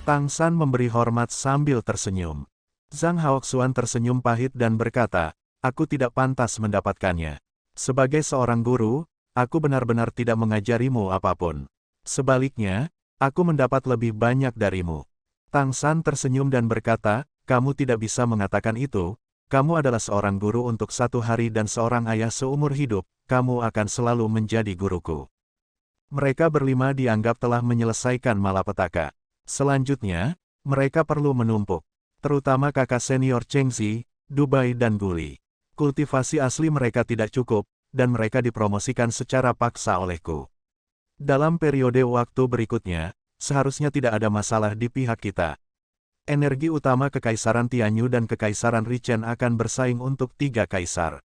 Tang San memberi hormat sambil tersenyum. Zhang Haoxuan tersenyum pahit dan berkata, aku tidak pantas mendapatkannya. Sebagai seorang guru, aku benar-benar tidak mengajarimu apapun. Sebaliknya, aku mendapat lebih banyak darimu. Tang San tersenyum dan berkata, kamu tidak bisa mengatakan itu, kamu adalah seorang guru untuk 1 hari dan seorang ayah seumur hidup, kamu akan selalu menjadi guruku. Mereka berlima dianggap telah menyelesaikan malapetaka. Selanjutnya, mereka perlu menumpuk, terutama kakak senior Chengzi, Dubai dan Guli. Kultivasi asli mereka tidak cukup, dan mereka dipromosikan secara paksa olehku. Dalam periode waktu berikutnya, seharusnya tidak ada masalah di pihak kita. Energi utama Kekaisaran Tianyu dan Kekaisaran Richen akan bersaing untuk 3 kaisar.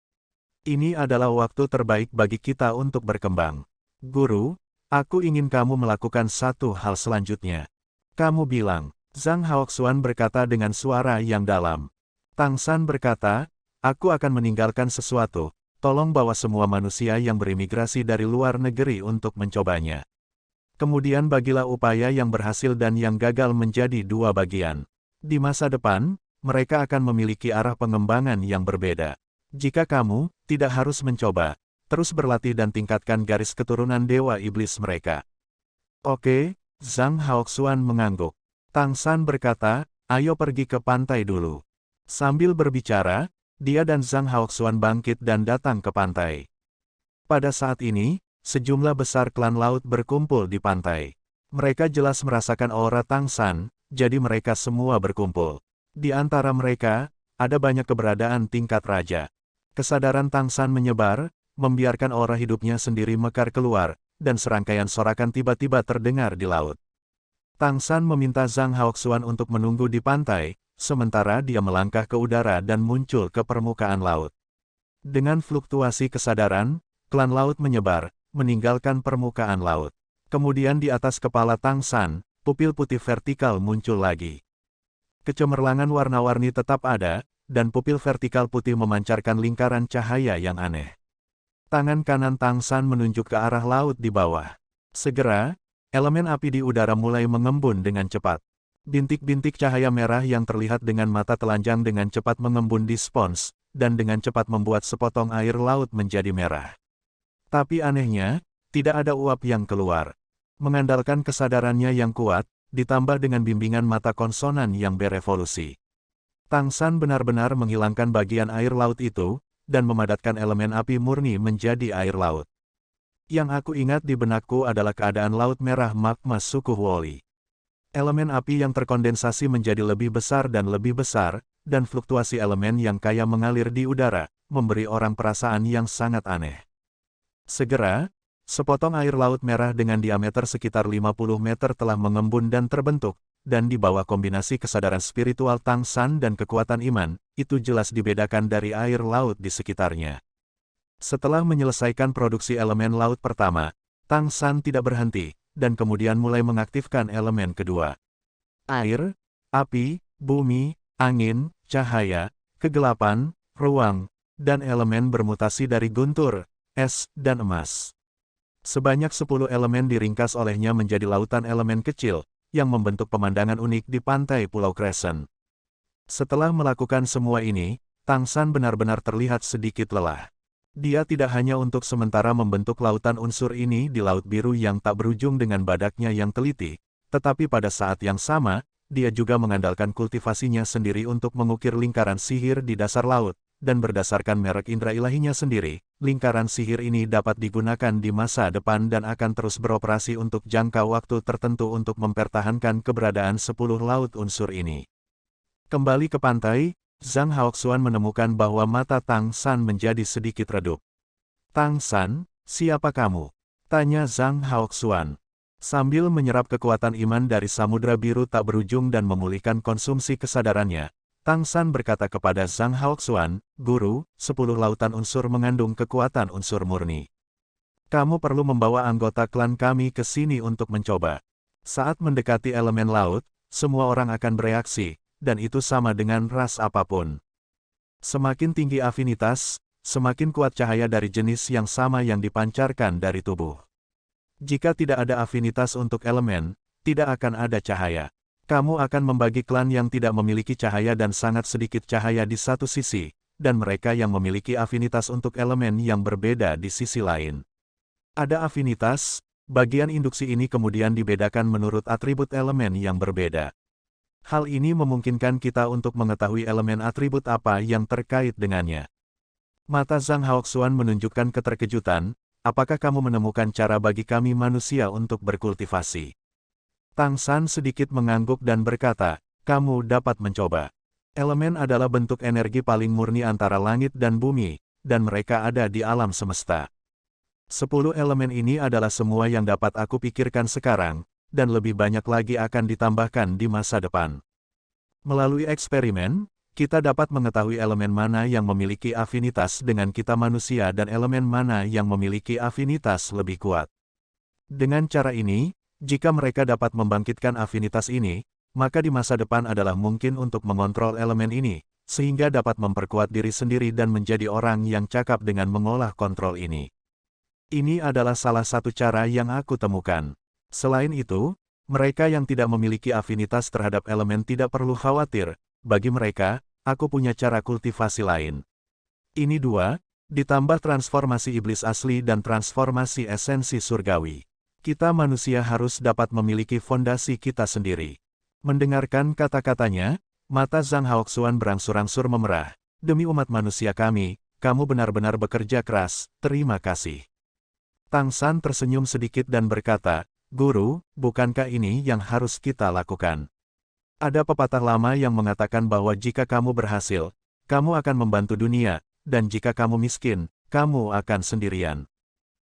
Ini adalah waktu terbaik bagi kita untuk berkembang. Guru, aku ingin kamu melakukan satu hal selanjutnya. Kamu bilang, Zhang Haoxuan berkata dengan suara yang dalam. Tang San berkata, aku akan meninggalkan sesuatu, tolong bawa semua manusia yang berimigrasi dari luar negeri untuk mencobanya. Kemudian bagilah upaya yang berhasil dan yang gagal menjadi 2 bagian. Di masa depan, mereka akan memiliki arah pengembangan yang berbeda. Jika kamu tidak harus mencoba, terus berlatih dan tingkatkan garis keturunan Dewa Iblis mereka. Oke. Zhang Haoxuan mengangguk. Tang San berkata, ayo pergi ke pantai dulu. Sambil berbicara, dia dan Zhang Haoxuan bangkit dan datang ke pantai. Pada saat ini, sejumlah besar klan laut berkumpul di pantai. Mereka jelas merasakan aura Tang San, jadi mereka semua berkumpul. Di antara mereka, ada banyak keberadaan tingkat raja. Kesadaran Tang San menyebar, membiarkan aura hidupnya sendiri mekar keluar, dan serangkaian sorakan tiba-tiba terdengar di laut. Tang San meminta Zhang Haoxuan untuk menunggu di pantai, sementara dia melangkah ke udara dan muncul ke permukaan laut. Dengan fluktuasi kesadaran, klan laut menyebar, meninggalkan permukaan laut. Kemudian di atas kepala Tang San, pupil putih vertikal muncul lagi. Kecemerlangan warna-warni tetap ada, dan pupil vertikal putih memancarkan lingkaran cahaya yang aneh. Tangan kanan Tang San menunjuk ke arah laut di bawah. Segera, elemen api di udara mulai mengembun dengan cepat. Bintik-bintik cahaya merah yang terlihat dengan mata telanjang dengan cepat mengembun di spons, dan dengan cepat membuat sepotong air laut menjadi merah. Tapi anehnya, tidak ada uap yang keluar. Mengandalkan kesadarannya yang kuat, ditambah dengan bimbingan mata konsonan yang berevolusi. Tang San benar-benar menghilangkan bagian air laut itu, dan memadatkan elemen api murni menjadi air laut. Yang aku ingat di benakku adalah keadaan laut merah magma suku Woli. Elemen api yang terkondensasi menjadi lebih besar, dan fluktuasi elemen yang kaya mengalir di udara, memberi orang perasaan yang sangat aneh. Segera, sepotong air laut merah dengan diameter sekitar 50 meter telah mengembun dan terbentuk, dan di bawah kombinasi kesadaran spiritual Tang San dan kekuatan iman, itu jelas dibedakan dari air laut di sekitarnya. Setelah menyelesaikan produksi elemen laut pertama, Tang San tidak berhenti, dan kemudian mulai mengaktifkan elemen kedua. Air, api, bumi, angin, cahaya, kegelapan, ruang, dan elemen bermutasi dari guntur, es, dan emas. Sebanyak 10 elemen diringkas olehnya menjadi lautan elemen kecil, yang membentuk pemandangan unik di pantai Pulau Crescent. Setelah melakukan semua ini, Tang San benar-benar terlihat sedikit lelah. Dia tidak hanya untuk sementara membentuk lautan unsur ini di laut biru yang tak berujung dengan badaknya yang teliti, tetapi pada saat yang sama, dia juga mengandalkan kultivasinya sendiri untuk mengukir lingkaran sihir di dasar laut, dan berdasarkan merek indera ilahinya sendiri, lingkaran sihir ini dapat digunakan di masa depan dan akan terus beroperasi untuk jangka waktu tertentu untuk mempertahankan keberadaan 10 laut unsur ini. Kembali ke pantai, Zhang Haoxuan menemukan bahwa mata Tang San menjadi sedikit redup. Tang San, siapa kamu? Tanya Zhang Haoxuan. Sambil menyerap kekuatan iman dari samudra biru tak berujung dan memulihkan konsumsi kesadarannya, Tang San berkata kepada Zhang Haoxuan, Guru, 10 lautan unsur mengandung kekuatan unsur murni. Kamu perlu membawa anggota klan kami ke sini untuk mencoba. Saat mendekati elemen laut, semua orang akan bereaksi, dan itu sama dengan ras apapun. Semakin tinggi afinitas, semakin kuat cahaya dari jenis yang sama yang dipancarkan dari tubuh. Jika tidak ada afinitas untuk elemen, tidak akan ada cahaya. Kamu akan membagi klan yang tidak memiliki cahaya dan sangat sedikit cahaya di satu sisi, dan mereka yang memiliki afinitas untuk elemen yang berbeda di sisi lain. Ada afinitas, bagian induksi ini kemudian dibedakan menurut atribut elemen yang berbeda. Hal ini memungkinkan kita untuk mengetahui elemen atribut apa yang terkait dengannya. Mata Zhang Haoxuan menunjukkan keterkejutan, apakah kamu menemukan cara bagi kami manusia untuk berkultivasi? Tang San sedikit mengangguk dan berkata, kamu dapat mencoba. Elemen adalah bentuk energi paling murni antara langit dan bumi, dan mereka ada di alam semesta. 10 elemen ini adalah semua yang dapat aku pikirkan sekarang, dan lebih banyak lagi akan ditambahkan di masa depan. Melalui eksperimen, kita dapat mengetahui elemen mana yang memiliki afinitas dengan kita manusia dan elemen mana yang memiliki afinitas lebih kuat. Dengan cara ini, jika mereka dapat membangkitkan afinitas ini, maka di masa depan adalah mungkin untuk mengontrol elemen ini, sehingga dapat memperkuat diri sendiri dan menjadi orang yang cakap dengan mengolah kontrol ini. Ini adalah salah satu cara yang aku temukan. Selain itu, mereka yang tidak memiliki afinitas terhadap elemen tidak perlu khawatir, bagi mereka, aku punya cara kultivasi lain. Ini dua, ditambah transformasi iblis asli dan transformasi esensi surgawi. Kita manusia harus dapat memiliki fondasi kita sendiri. Mendengarkan kata-katanya, mata Zhang Haoxuan berangsur-angsur memerah. Demi umat manusia kami, kamu benar-benar bekerja keras, terima kasih. Tang San tersenyum sedikit dan berkata, Guru, bukankah ini yang harus kita lakukan? Ada pepatah lama yang mengatakan bahwa jika kamu berhasil, kamu akan membantu dunia, dan jika kamu miskin, kamu akan sendirian.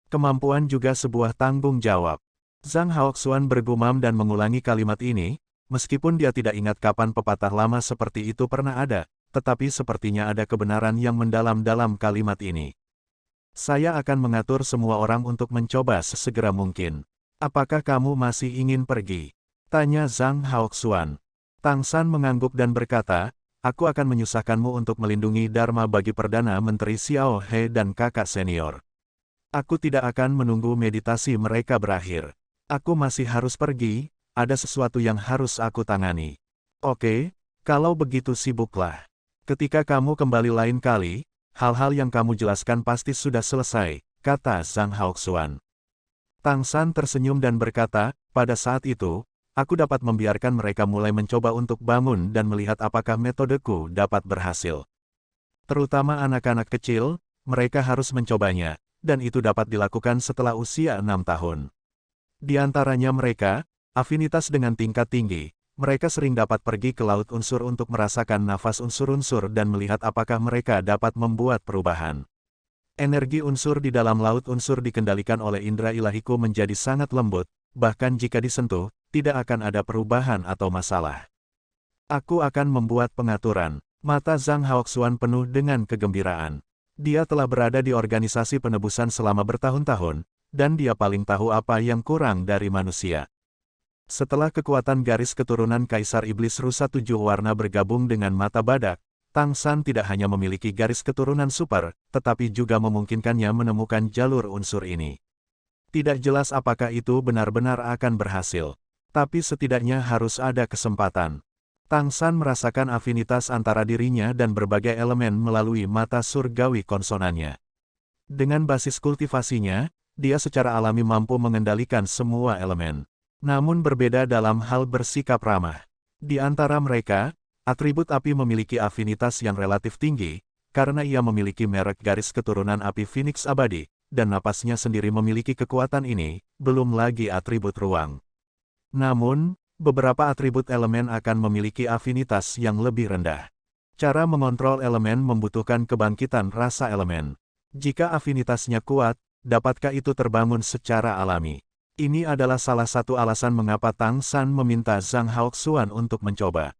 Kemampuan juga sebuah tanggung jawab. Zhang Haoxuan bergumam dan mengulangi kalimat ini, meskipun dia tidak ingat kapan pepatah lama seperti itu pernah ada, tetapi sepertinya ada kebenaran yang mendalam dalam kalimat ini. Saya akan mengatur semua orang untuk mencoba sesegera mungkin. Apakah kamu masih ingin pergi? Tanya Zhang Haoxuan. Tang San mengangguk dan berkata, aku akan menyusahkanmu untuk melindungi Dharma bagi Perdana Menteri Xiao He dan kakak senior. Aku tidak akan menunggu meditasi mereka berakhir. Aku masih harus pergi, ada sesuatu yang harus aku tangani. Oke, kalau begitu sibuklah. Ketika kamu kembali lain kali, hal-hal yang kamu jelaskan pasti sudah selesai, kata Zhang Haoxuan. Tang San tersenyum dan berkata, pada saat itu, aku dapat membiarkan mereka mulai mencoba untuk bangun dan melihat apakah metodeku dapat berhasil. Terutama anak-anak kecil, mereka harus mencobanya, dan itu dapat dilakukan setelah usia 6 tahun. Di antaranya mereka, afinitas dengan tingkat tinggi, mereka sering dapat pergi ke laut unsur untuk merasakan nafas unsur-unsur dan melihat apakah mereka dapat membuat perubahan. Energi unsur di dalam laut unsur dikendalikan oleh indera ilahiku menjadi sangat lembut, bahkan jika disentuh, tidak akan ada perubahan atau masalah. Aku akan membuat pengaturan. Mata Zhang Haoxuan penuh dengan kegembiraan. Dia telah berada di organisasi penebusan selama bertahun-tahun, dan dia paling tahu apa yang kurang dari manusia. Setelah kekuatan garis keturunan Kaisar Iblis Rusa 7 warna bergabung dengan mata badak, Tang San tidak hanya memiliki garis keturunan super, tetapi juga memungkinkannya menemukan jalur unsur ini. Tidak jelas apakah itu benar-benar akan berhasil, tapi setidaknya harus ada kesempatan. Tang San merasakan afinitas antara dirinya dan berbagai elemen melalui mata surgawi konsonannya. Dengan basis kultivasinya, dia secara alami mampu mengendalikan semua elemen. Namun berbeda dalam hal bersikap ramah. Di antara mereka, atribut api memiliki afinitas yang relatif tinggi, karena ia memiliki merek garis keturunan api Phoenix abadi, dan napasnya sendiri memiliki kekuatan ini, belum lagi atribut ruang. Namun, beberapa atribut elemen akan memiliki afinitas yang lebih rendah. Cara mengontrol elemen membutuhkan kebangkitan rasa elemen. Jika afinitasnya kuat, dapatkah itu terbangun secara alami? Ini adalah salah satu alasan mengapa Tang San meminta Zhang Haoxuan untuk mencoba.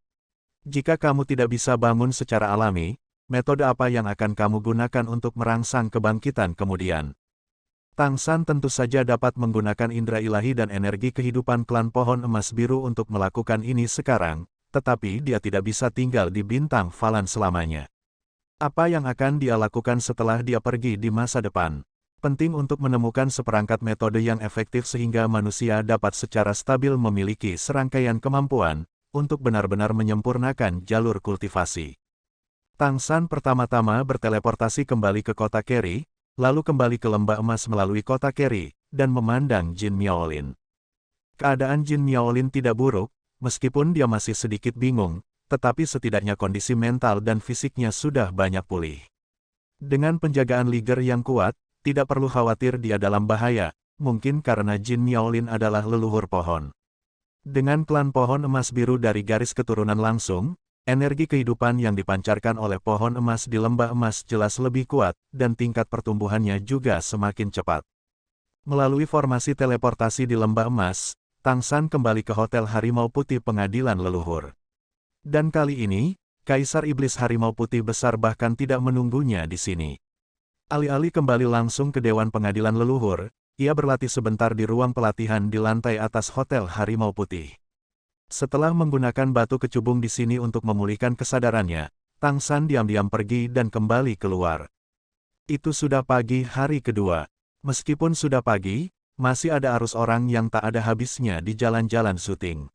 Jika kamu tidak bisa bangun secara alami, metode apa yang akan kamu gunakan untuk merangsang kebangkitan kemudian? Tang San tentu saja dapat menggunakan indera ilahi dan energi kehidupan klan pohon emas biru untuk melakukan ini sekarang, tetapi dia tidak bisa tinggal di bintang Falan selamanya. Apa yang akan dia lakukan setelah dia pergi di masa depan? Penting untuk menemukan seperangkat metode yang efektif sehingga manusia dapat secara stabil memiliki serangkaian kemampuan untuk benar-benar menyempurnakan jalur kultivasi. Tang San pertama-tama berteleportasi kembali ke kota Keri, lalu kembali ke lembah emas melalui kota Keri, dan memandang Jin Miaolin. Keadaan Jin Miaolin tidak buruk, meskipun dia masih sedikit bingung, tetapi setidaknya kondisi mental dan fisiknya sudah banyak pulih. Dengan penjagaan Liger yang kuat, tidak perlu khawatir dia dalam bahaya, mungkin karena Jin Miaolin adalah leluhur pohon. Dengan klan pohon emas biru dari garis keturunan langsung, energi kehidupan yang dipancarkan oleh pohon emas di lembah emas jelas lebih kuat, dan tingkat pertumbuhannya juga semakin cepat. Melalui formasi teleportasi di lembah emas, Tang San kembali ke Hotel Harimau Putih Pengadilan Leluhur. Dan kali ini, Kaisar Iblis Harimau Putih Besar bahkan tidak menunggunya di sini. Alih-alih kembali langsung ke Dewan Pengadilan Leluhur, ia berlatih sebentar di ruang pelatihan di lantai atas Hotel Harimau Putih. Setelah menggunakan batu kecubung di sini untuk memulihkan kesadarannya, Tang San diam-diam pergi dan kembali keluar. Itu sudah pagi hari kedua. Meskipun sudah pagi, masih ada arus orang yang tak ada habisnya di jalan-jalan syuting.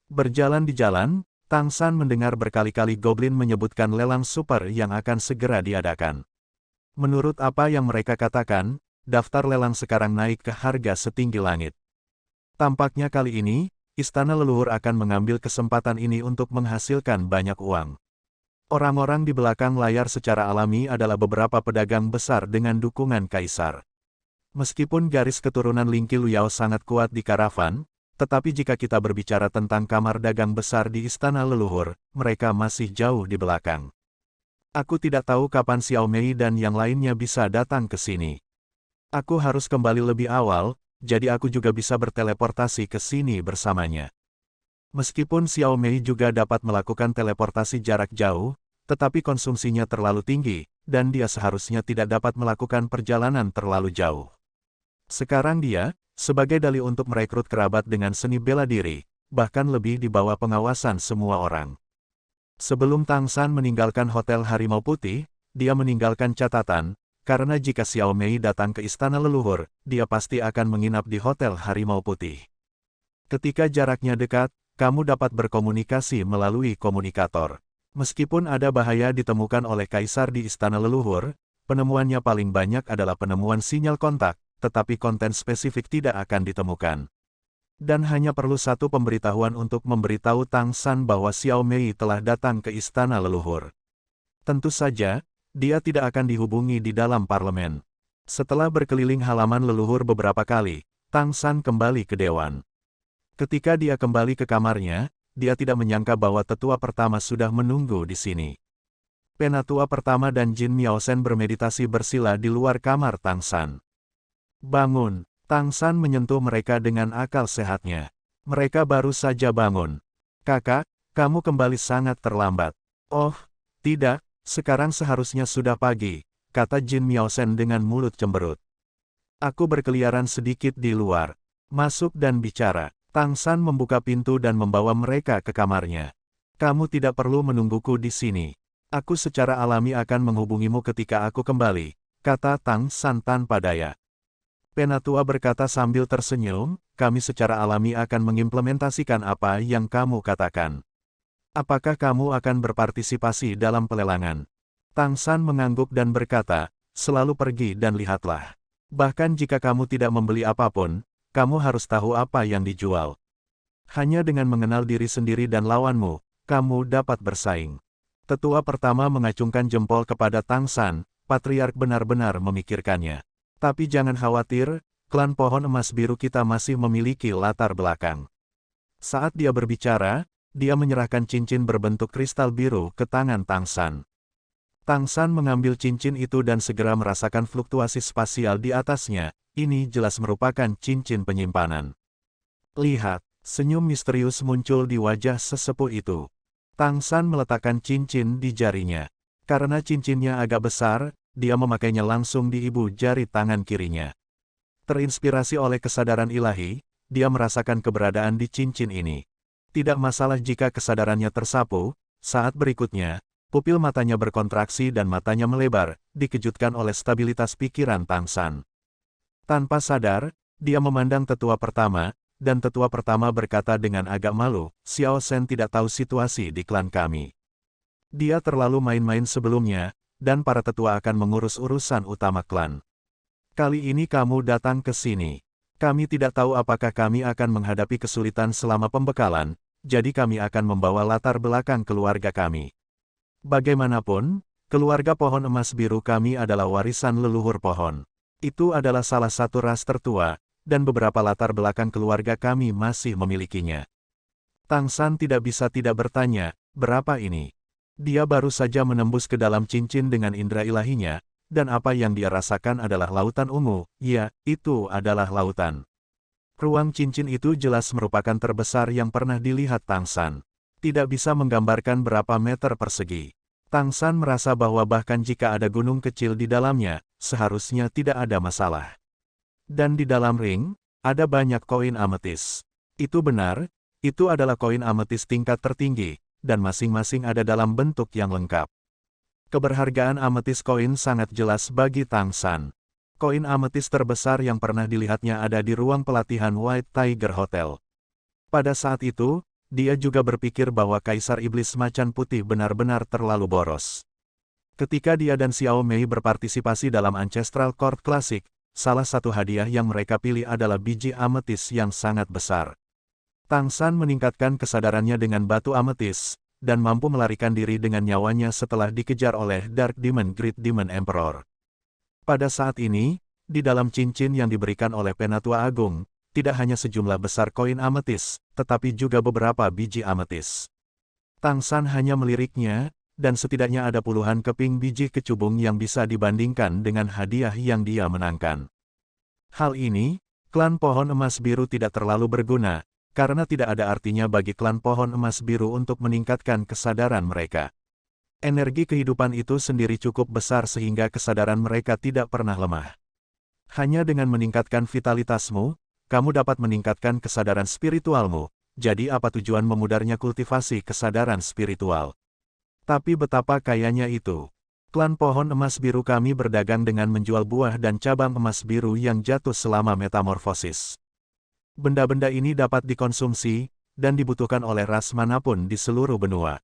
Berjalan di jalan, Tang San mendengar berkali-kali goblin menyebutkan lelang super yang akan segera diadakan. Menurut apa yang mereka katakan, daftar lelang sekarang naik ke harga setinggi langit. Tampaknya kali ini, Istana Leluhur akan mengambil kesempatan ini untuk menghasilkan banyak uang. Orang-orang di belakang layar secara alami adalah beberapa pedagang besar dengan dukungan kaisar. Meskipun garis keturunan Lingqi Luyao sangat kuat di karavan, tetapi jika kita berbicara tentang kamar dagang besar di Istana Leluhur, mereka masih jauh di belakang. Aku tidak tahu kapan Xiao Mei dan yang lainnya bisa datang ke sini. Aku harus kembali lebih awal, jadi aku juga bisa berteleportasi ke sini bersamanya. Meskipun Xiao Mei juga dapat melakukan teleportasi jarak jauh, tetapi konsumsinya terlalu tinggi, dan dia seharusnya tidak dapat melakukan perjalanan terlalu jauh. Sekarang dia, sebagai dalih untuk merekrut kerabat dengan seni bela diri, bahkan lebih di bawah pengawasan semua orang. Sebelum Tang San meninggalkan Hotel Harimau Putih, dia meninggalkan catatan, karena jika Xiao Mei datang ke Istana Leluhur, dia pasti akan menginap di Hotel Harimau Putih. Ketika jaraknya dekat, kamu dapat berkomunikasi melalui komunikator. Meskipun ada bahaya ditemukan oleh Kaisar di Istana Leluhur, penemuannya paling banyak adalah penemuan sinyal kontak, tetapi konten spesifik tidak akan ditemukan. Dan hanya perlu satu pemberitahuan untuk memberitahu Tang San bahwa Xiao Mei telah datang ke Istana Leluhur. Tentu saja, dia tidak akan dihubungi di dalam parlemen. Setelah berkeliling halaman leluhur beberapa kali, Tang San kembali ke dewan. Ketika dia kembali ke kamarnya, dia tidak menyangka bahwa tetua pertama sudah menunggu di sini. Penatua pertama dan Jin Miaosen bermeditasi bersila di luar kamar Tang San. Bangun, Tang San menyentuh mereka dengan akal sehatnya. Mereka baru saja bangun. Kakak, kamu kembali sangat terlambat. Oh, tidak, sekarang seharusnya sudah pagi, kata Jin Miaosen dengan mulut cemberut. Aku berkeliaran sedikit di luar. Masuk dan bicara. Tang San membuka pintu dan membawa mereka ke kamarnya. Kamu tidak perlu menungguku di sini. Aku secara alami akan menghubungimu ketika aku kembali, kata Tang San tanpa daya. Penatua berkata sambil tersenyum, kami secara alami akan mengimplementasikan apa yang kamu katakan. Apakah kamu akan berpartisipasi dalam pelelangan? Tang San mengangguk dan berkata, selalu pergi dan lihatlah. Bahkan jika kamu tidak membeli apapun, kamu harus tahu apa yang dijual. Hanya dengan mengenal diri sendiri dan lawanmu, kamu dapat bersaing. Tetua pertama mengacungkan jempol kepada Tang San, patriark benar-benar memikirkannya. Tapi jangan khawatir, klan pohon emas biru kita masih memiliki latar belakang. Saat dia berbicara, dia menyerahkan cincin berbentuk kristal biru ke tangan Tang San. Tang San mengambil cincin itu dan segera merasakan fluktuasi spasial di atasnya. Ini jelas merupakan cincin penyimpanan. Lihat, senyum misterius muncul di wajah sesepuh itu. Tang San meletakkan cincin di jarinya. Karena cincinnya agak besar, dia memakainya langsung di ibu jari tangan kirinya. Terinspirasi oleh kesadaran ilahi, dia merasakan keberadaan di cincin ini. Tidak masalah jika kesadarannya tersapu, saat berikutnya, pupil matanya berkontraksi dan matanya melebar, dikejutkan oleh stabilitas pikiran Tang San. Tanpa sadar, dia memandang tetua pertama, dan tetua pertama berkata dengan agak malu, Xiao Shen tidak tahu situasi di klan kami. Dia terlalu main-main sebelumnya, dan para tetua akan mengurus urusan utama klan. Kali ini kamu datang ke sini. Kami tidak tahu apakah kami akan menghadapi kesulitan selama pembekalan, jadi kami akan membawa latar belakang keluarga kami. Bagaimanapun, keluarga pohon emas biru kami adalah warisan leluhur pohon. Itu adalah salah satu ras tertua, dan beberapa latar belakang keluarga kami masih memilikinya. Tang San tidak bisa tidak bertanya, berapa ini? Dia baru saja menembus ke dalam cincin dengan indera ilahinya, dan apa yang dia rasakan adalah lautan ungu, ya, itu adalah lautan. Ruang cincin itu jelas merupakan terbesar yang pernah dilihat Tang San. Tidak bisa menggambarkan berapa meter persegi. Tang San merasa bahwa bahkan jika ada gunung kecil di dalamnya, seharusnya tidak ada masalah. Dan di dalam ring, ada banyak koin ametis. Itu benar, itu adalah koin ametis tingkat tertinggi, dan masing-masing ada dalam bentuk yang lengkap. Keberhargaan ametis koin sangat jelas bagi Tang San. Koin ametis terbesar yang pernah dilihatnya ada di ruang pelatihan White Tiger Hotel. Pada saat itu, dia juga berpikir bahwa Kaisar Iblis Macan Putih benar-benar terlalu boros. Ketika dia dan Xiao Mei berpartisipasi dalam Ancestral Court Classic, salah satu hadiah yang mereka pilih adalah biji ametis yang sangat besar. Tang San meningkatkan kesadarannya dengan batu ametis, dan mampu melarikan diri dengan nyawanya setelah dikejar oleh Dark Demon Great Demon Emperor. Pada saat ini, di dalam cincin yang diberikan oleh Penatua Agung, tidak hanya sejumlah besar koin ametis, tetapi juga beberapa biji ametis. Tang San hanya meliriknya, dan setidaknya ada puluhan keping biji kecubung yang bisa dibandingkan dengan hadiah yang dia menangkan. Hal ini, klan pohon emas biru tidak terlalu berguna, karena tidak ada artinya bagi klan pohon emas biru untuk meningkatkan kesadaran mereka. Energi kehidupan itu sendiri cukup besar sehingga kesadaran mereka tidak pernah lemah. Hanya dengan meningkatkan vitalitasmu, kamu dapat meningkatkan kesadaran spiritualmu, jadi apa tujuan memudarnya kultivasi kesadaran spiritual? Tapi betapa kayanya itu. Klan pohon emas biru kami berdagang dengan menjual buah dan cabang emas biru yang jatuh selama metamorfosis. Benda-benda ini dapat dikonsumsi, dan dibutuhkan oleh ras manapun di seluruh benua.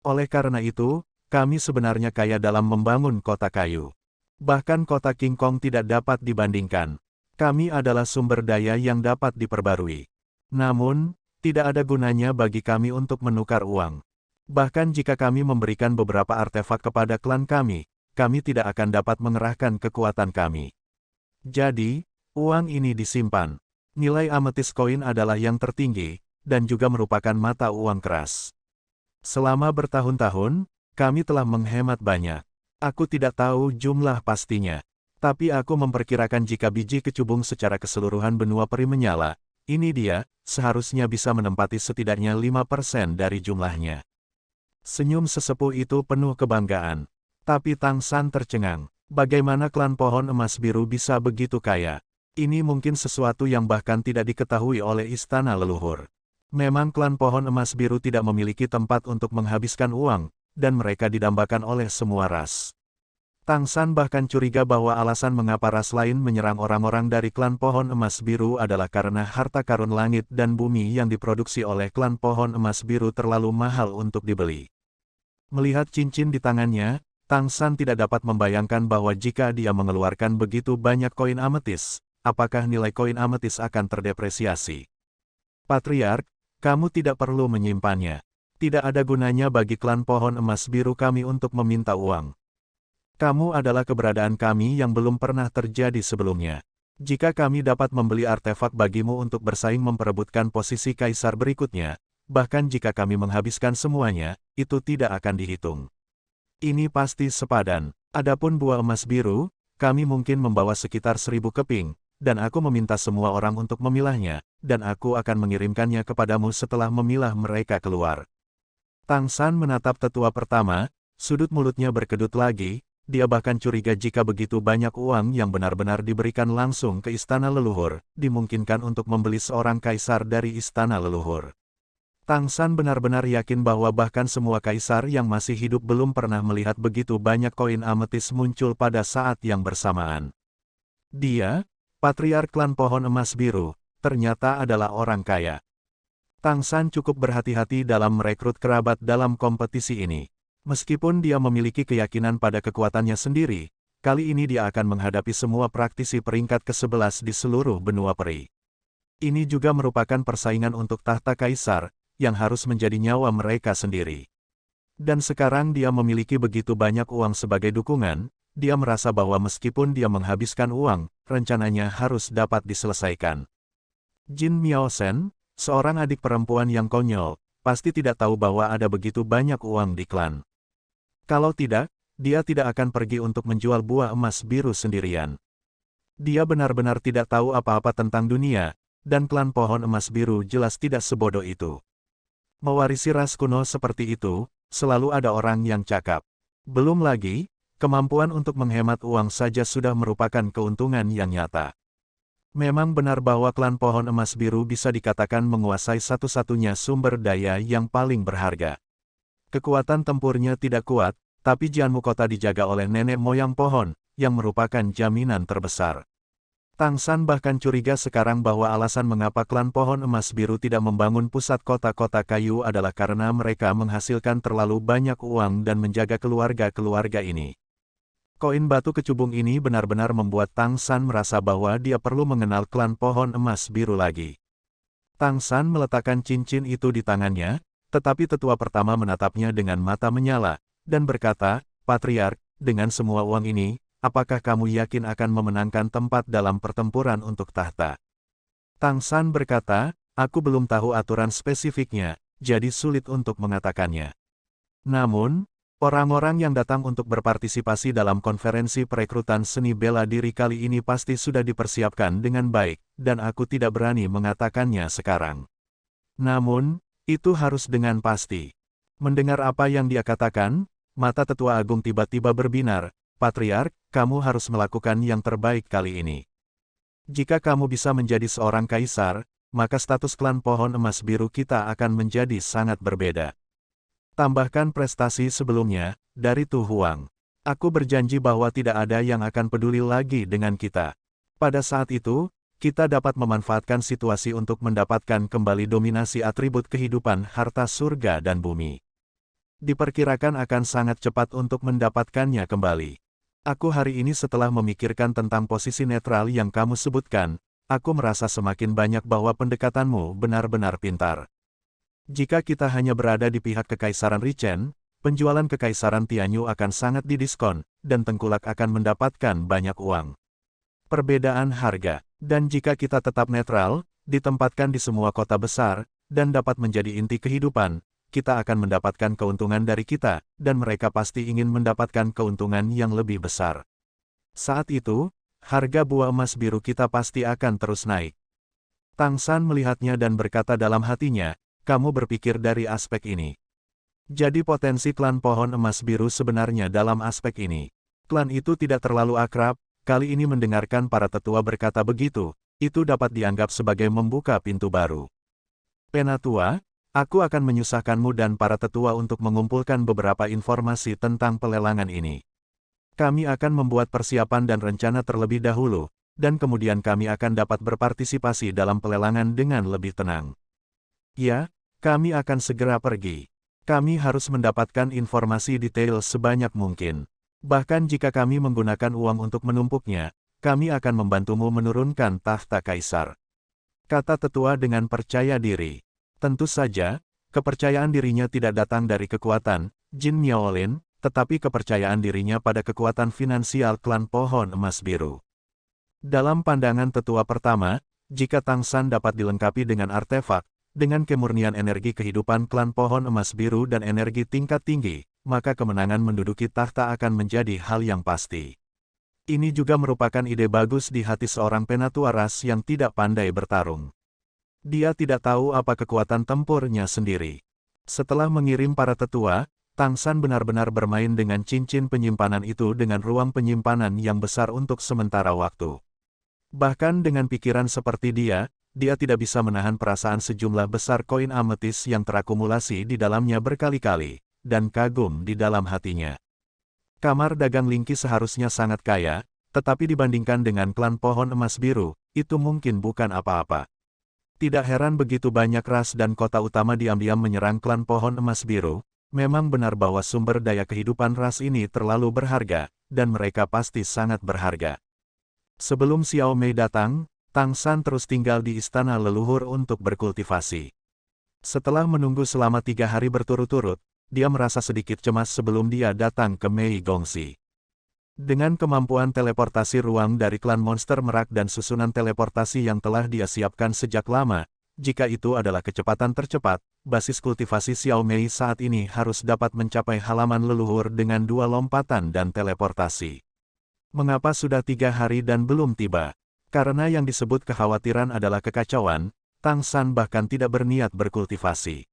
Oleh karena itu, kami sebenarnya kaya dalam membangun kota kayu. Bahkan kota King Kong tidak dapat dibandingkan. Kami adalah sumber daya yang dapat diperbarui. Namun, tidak ada gunanya bagi kami untuk menukar uang. Bahkan jika kami memberikan beberapa artefak kepada klan kami tidak akan dapat mengerahkan kekuatan kami. Jadi, uang ini disimpan. Nilai ametis koin adalah yang tertinggi, dan juga merupakan mata uang keras. Selama bertahun-tahun, kami telah menghemat banyak. Aku tidak tahu jumlah pastinya. Tapi aku memperkirakan jika biji kecubung secara keseluruhan benua peri menyala, ini dia, seharusnya bisa menempati setidaknya 5% dari jumlahnya. Senyum sesepuh itu penuh kebanggaan. Tapi Tang San tercengang. Bagaimana klan pohon emas biru bisa begitu kaya? Ini mungkin sesuatu yang bahkan tidak diketahui oleh istana leluhur. Memang klan pohon emas biru tidak memiliki tempat untuk menghabiskan uang, dan mereka didambakan oleh semua ras. Tang San bahkan curiga bahwa alasan mengapa ras lain menyerang orang-orang dari klan pohon emas biru adalah karena harta karun langit dan bumi yang diproduksi oleh klan pohon emas biru terlalu mahal untuk dibeli. Melihat cincin di tangannya, Tang San tidak dapat membayangkan bahwa jika dia mengeluarkan begitu banyak koin ametis, apakah nilai koin ametis akan terdepresiasi. Patriark, kamu tidak perlu menyimpannya. Tidak ada gunanya bagi klan pohon emas biru kami untuk meminta uang. Kamu adalah keberadaan kami yang belum pernah terjadi sebelumnya. Jika kami dapat membeli artefak bagimu untuk bersaing memperebutkan posisi kaisar berikutnya, bahkan jika kami menghabiskan semuanya, itu tidak akan dihitung. Ini pasti sepadan. Adapun buah emas biru, kami mungkin membawa sekitar 1000 keping, dan aku meminta semua orang untuk memilahnya, dan aku akan mengirimkannya kepadamu setelah memilah mereka keluar. Tang San menatap tetua pertama, sudut mulutnya berkedut lagi, dia bahkan curiga jika begitu banyak uang yang benar-benar diberikan langsung ke istana leluhur, dimungkinkan untuk membeli seorang kaisar dari istana leluhur. Tang San benar-benar yakin bahwa bahkan semua kaisar yang masih hidup belum pernah melihat begitu banyak koin ametis muncul pada saat yang bersamaan. Dia, patriark klan pohon emas biru, ternyata adalah orang kaya. Tang San cukup berhati-hati dalam merekrut kerabat dalam kompetisi ini. Meskipun dia memiliki keyakinan pada kekuatannya sendiri, kali ini dia akan menghadapi semua praktisi peringkat ke-11 di seluruh benua peri. Ini juga merupakan persaingan untuk tahta kaisar, yang harus menjadi nyawa mereka sendiri. Dan sekarang dia memiliki begitu banyak uang sebagai dukungan, dia merasa bahwa meskipun dia menghabiskan uang, rencananya harus dapat diselesaikan. Jin Miaosen, seorang adik perempuan yang konyol, pasti tidak tahu bahwa ada begitu banyak uang di klan. Kalau tidak, dia tidak akan pergi untuk menjual buah emas biru sendirian. Dia benar-benar tidak tahu apa-apa tentang dunia, dan klan pohon emas biru jelas tidak sebodoh itu. Mewarisi ras kuno seperti itu, selalu ada orang yang cakap. Belum lagi, kemampuan untuk menghemat uang saja sudah merupakan keuntungan yang nyata. Memang benar bahwa klan pohon emas biru bisa dikatakan menguasai satu-satunya sumber daya yang paling berharga. Kekuatan tempurnya tidak kuat, tapi Jianmu kota dijaga oleh nenek moyang pohon, yang merupakan jaminan terbesar. Tang San bahkan curiga sekarang bahwa alasan mengapa klan pohon emas biru tidak membangun pusat kota-kota kayu adalah karena mereka menghasilkan terlalu banyak uang dan menjaga keluarga-keluarga ini. Koin batu kecubung ini benar-benar membuat Tang San merasa bahwa dia perlu mengenal klan pohon emas biru lagi. Tang San meletakkan cincin itu di tangannya, tetapi tetua pertama menatapnya dengan mata menyala, dan berkata, "Patriark, dengan semua uang ini, apakah kamu yakin akan memenangkan tempat dalam pertempuran untuk tahta?" Tang San berkata, "Aku belum tahu aturan spesifiknya, jadi sulit untuk mengatakannya. Namun, orang-orang yang datang untuk berpartisipasi dalam konferensi perekrutan seni bela diri kali ini pasti sudah dipersiapkan dengan baik, dan aku tidak berani mengatakannya sekarang. Namun, itu harus dengan pasti." Mendengar apa yang dia katakan, mata tetua agung tiba-tiba berbinar, "Patriark, kamu harus melakukan yang terbaik kali ini. Jika kamu bisa menjadi seorang kaisar, maka status klan pohon emas biru kita akan menjadi sangat berbeda. Tambahkan prestasi sebelumnya, dari Tu Huang. Aku berjanji bahwa tidak ada yang akan peduli lagi dengan kita. Pada saat itu, kita dapat memanfaatkan situasi untuk mendapatkan kembali dominasi atribut kehidupan harta surga dan bumi. Diperkirakan akan sangat cepat untuk mendapatkannya kembali. Aku hari ini setelah memikirkan tentang posisi netral yang kamu sebutkan, aku merasa semakin banyak bahwa pendekatanmu benar-benar pintar. Jika kita hanya berada di pihak Kekaisaran Richen, penjualan Kekaisaran Tianyu akan sangat didiskon, dan Tengkulak akan mendapatkan banyak uang. Perbedaan harga, dan jika kita tetap netral, ditempatkan di semua kota besar, dan dapat menjadi inti kehidupan, kita akan mendapatkan keuntungan dari kita, dan mereka pasti ingin mendapatkan keuntungan yang lebih besar. Saat itu, harga buah emas biru kita pasti akan terus naik." Tang San melihatnya dan berkata dalam hatinya, "Kamu berpikir dari aspek ini. Jadi potensi klan pohon emas biru sebenarnya dalam aspek ini. Klan itu tidak terlalu akrab, kali ini mendengarkan para tetua berkata begitu, itu dapat dianggap sebagai membuka pintu baru. Penatua, aku akan menyusahkanmu dan para tetua untuk mengumpulkan beberapa informasi tentang pelelangan ini. Kami akan membuat persiapan dan rencana terlebih dahulu, dan kemudian kami akan dapat berpartisipasi dalam pelelangan dengan lebih tenang. Ya, kami akan segera pergi. Kami harus mendapatkan informasi detail sebanyak mungkin. Bahkan jika kami menggunakan uang untuk menumpuknya, kami akan membantumu menurunkan tahta kaisar," kata tetua dengan percaya diri. Tentu saja, kepercayaan dirinya tidak datang dari kekuatan Jin Miaolin, tetapi kepercayaan dirinya pada kekuatan finansial klan pohon emas biru. Dalam pandangan tetua pertama, jika Tang San dapat dilengkapi dengan artefak, dengan kemurnian energi kehidupan klan pohon emas biru dan energi tingkat tinggi, maka kemenangan menduduki tahta akan menjadi hal yang pasti. Ini juga merupakan ide bagus di hati seorang penatua ras yang tidak pandai bertarung. Dia tidak tahu apa kekuatan tempurnya sendiri. Setelah mengirim para tetua, Tang San benar-benar bermain dengan cincin penyimpanan itu dengan ruang penyimpanan yang besar untuk sementara waktu. Bahkan dengan pikiran seperti dia tidak bisa menahan perasaan sejumlah besar koin ametis yang terakumulasi di dalamnya berkali-kali, dan kagum di dalam hatinya. Kamar dagang Lingki seharusnya sangat kaya, tetapi dibandingkan dengan klan pohon emas biru, itu mungkin bukan apa-apa. Tidak heran begitu banyak ras dan kota utama diam-diam menyerang klan pohon emas biru. Memang benar bahwa sumber daya kehidupan ras ini terlalu berharga, dan mereka pasti sangat berharga. Sebelum Xiao Mei datang, Tang San terus tinggal di istana leluhur untuk berkultivasi. Setelah menunggu selama 3 hari berturut-turut, dia merasa sedikit cemas sebelum dia datang ke Mei Gongxi. Dengan kemampuan teleportasi ruang dari klan monster merak dan susunan teleportasi yang telah dia siapkan sejak lama, jika itu adalah kecepatan tercepat, basis kultivasi Xiao Mei saat ini harus dapat mencapai halaman leluhur dengan 2 lompatan dan teleportasi. Mengapa sudah 3 hari dan belum tiba? Karena yang disebut kekhawatiran adalah kekacauan, Tang San bahkan tidak berniat berkultivasi.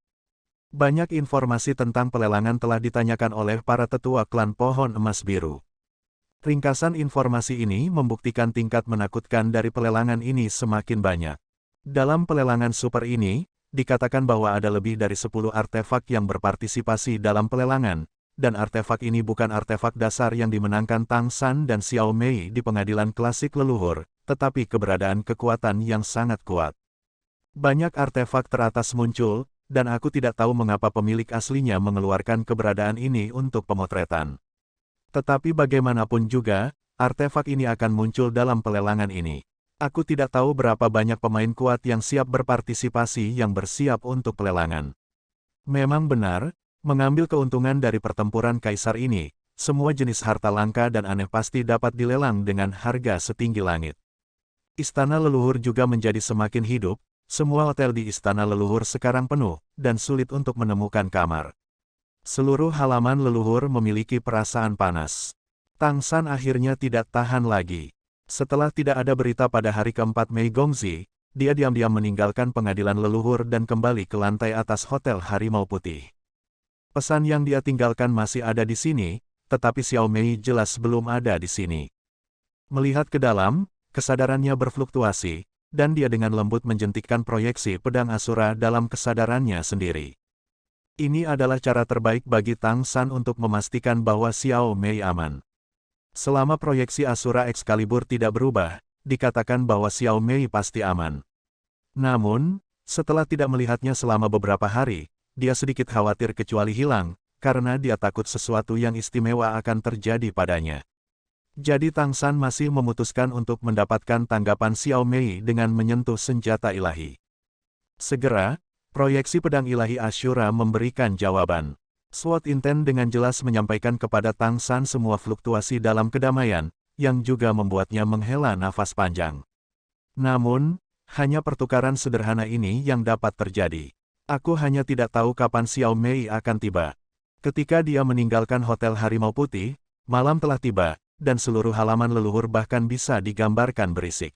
Banyak informasi tentang pelelangan telah ditanyakan oleh para tetua klan pohon emas biru. Ringkasan informasi ini membuktikan tingkat menakutkan dari pelelangan ini semakin banyak. Dalam pelelangan super ini, dikatakan bahwa ada lebih dari 10 artefak yang berpartisipasi dalam pelelangan, dan artefak ini bukan artefak dasar yang dimenangkan Tang San dan Xiao Mei di pengadilan klasik leluhur, tetapi keberadaan kekuatan yang sangat kuat. Banyak artefak teratas muncul, dan aku tidak tahu mengapa pemilik aslinya mengeluarkan keberadaan ini untuk pemotretan. Tetapi bagaimanapun juga, artefak ini akan muncul dalam pelelangan ini. Aku tidak tahu berapa banyak pemain kuat yang siap berpartisipasi yang bersiap untuk pelelangan. Memang benar, mengambil keuntungan dari pertempuran kaisar ini, semua jenis harta langka dan aneh pasti dapat dilelang dengan harga setinggi langit. Istana leluhur juga menjadi semakin hidup, semua hotel di istana leluhur sekarang penuh, dan sulit untuk menemukan kamar. Seluruh halaman leluhur memiliki perasaan panas. Tang San akhirnya tidak tahan lagi. Setelah tidak ada berita pada hari keempat Mei Gongxi, dia diam-diam meninggalkan pengadilan leluhur dan kembali ke lantai atas Hotel Harimau Putih. Pesan yang dia tinggalkan masih ada di sini, tetapi Xiao Mei jelas belum ada di sini. Melihat ke dalam, kesadarannya berfluktuasi, dan dia dengan lembut menjentikkan proyeksi pedang Asura dalam kesadarannya sendiri. Ini adalah cara terbaik bagi Tang San untuk memastikan bahwa Xiao Mei aman. Selama proyeksi Asura Excalibur tidak berubah, dikatakan bahwa Xiao Mei pasti aman. Namun, setelah tidak melihatnya selama beberapa hari, dia sedikit khawatir kecuali hilang, karena dia takut sesuatu yang istimewa akan terjadi padanya. Jadi Tang San masih memutuskan untuk mendapatkan tanggapan Xiao Mei dengan menyentuh senjata ilahi. Segera, proyeksi pedang ilahi Ashura memberikan jawaban. Sword Intent dengan jelas menyampaikan kepada Tang San semua fluktuasi dalam kedamaian, yang juga membuatnya menghela nafas panjang. Namun, hanya pertukaran sederhana ini yang dapat terjadi. Aku hanya tidak tahu kapan Xiao Mei akan tiba. Ketika dia meninggalkan Hotel Harimau Putih, malam telah tiba, dan seluruh halaman leluhur bahkan bisa digambarkan berisik.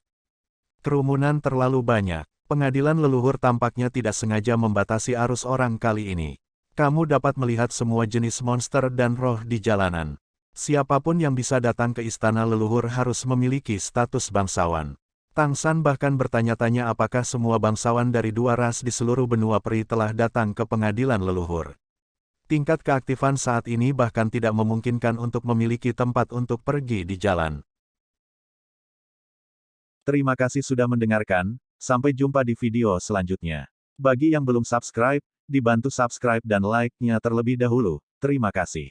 Kerumunan terlalu banyak. Pengadilan leluhur tampaknya tidak sengaja membatasi arus orang kali ini. Kamu dapat melihat semua jenis monster dan roh di jalanan. Siapapun yang bisa datang ke istana leluhur harus memiliki status bangsawan. Tang San bahkan bertanya-tanya apakah semua bangsawan dari 2 ras di seluruh benua peri telah datang ke pengadilan leluhur. Tingkat keaktifan saat ini bahkan tidak memungkinkan untuk memiliki tempat untuk pergi di jalan. Terima kasih sudah mendengarkan, sampai jumpa di video selanjutnya. Bagi yang belum subscribe, dibantu subscribe dan like-nya terlebih dahulu. Terima kasih.